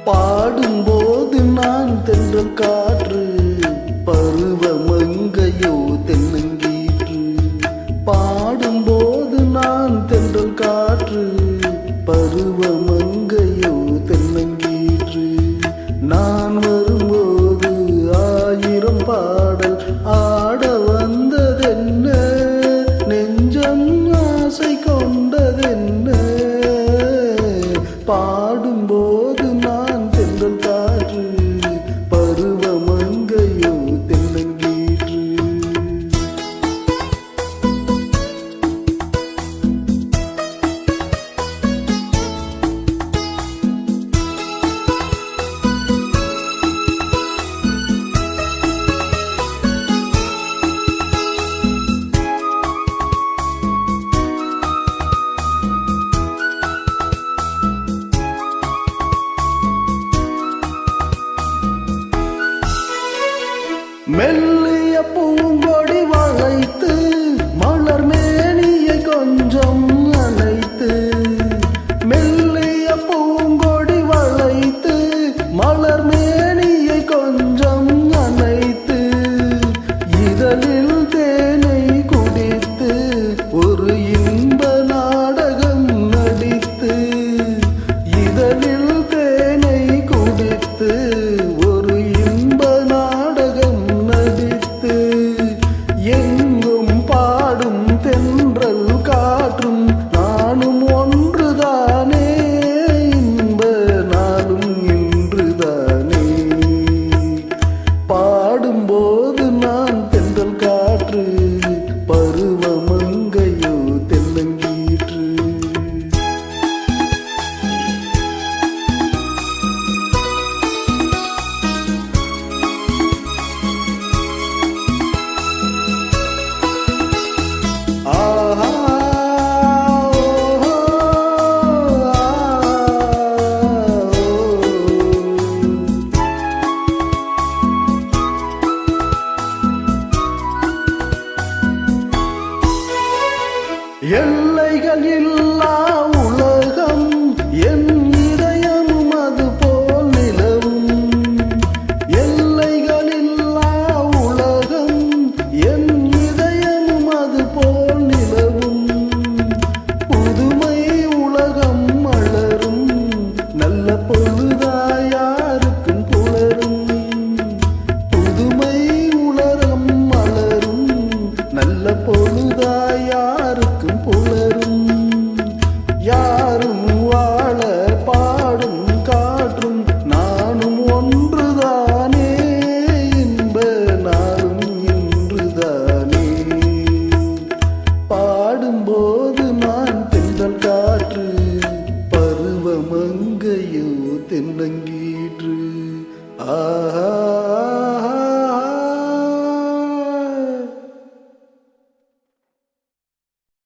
பாடும்போது நான் தென்றல் காற்று, பருவமங்கையோ தென்னங்கீற்று. பாடும்போது நான் தென்றல் காற்று, பருவமங்கையோ தென்னங்கீற்று. நான் வரும்போது ஆயிரம் பாடல் ஆட வந்ததென்ன, நெஞ்சம் ஆசை கொண்டதென்ன. பாடும்போது நான் தென்றல் காற்று, பருவமங்கையோ தென்னங்கீற்று. மெல்லிய பூங்கொடி வளைத்து, மலர் மேனியை கொஞ்சம் அணைத்து. மெல்லிய பூங்கொடி வளைத்து, மலர் மேனியை கொஞ்சம் அணைத்து. இதழில் தேனை குடித்து, ஒரு இன்ப நாடகம் நடித்து. இதழில் தேனை குடித்து, ஒரு இன்ப நாடகம் நடித்து. எங்கும் பாடும் தென்றல் காற்றும் நானும் ஒன்றுதானே, இன்ப நாளும் இன்றுதானே. பாடும்போது நான் தென்றல் காற்று, பருவமங்கையோ தென்னங்கீற்று. எல்லைகள் இல்லா உலகம் என் இதயமும் அது போல் நிலவும். எல்லைகள் இல்லா உலகம் என் இதயமும் அது போல் நிலவும். புதுமை உலகம் மலரும், நல்ல பொழுதாயாருக்கும் புலரும். புதுமை உலகம் மலரும், நல்ல பொழுதாயாருக்கும் புலரும். யாரும் வாழ பாடும் காற்றும் நானும் ஒன்றுதானே, இன்ப நாளும் இன்றுதானே. பாடும்போது நான் தென்றல் காற்று, பருவமங்கையோ தென்னங்கீற்று. ஆஹா.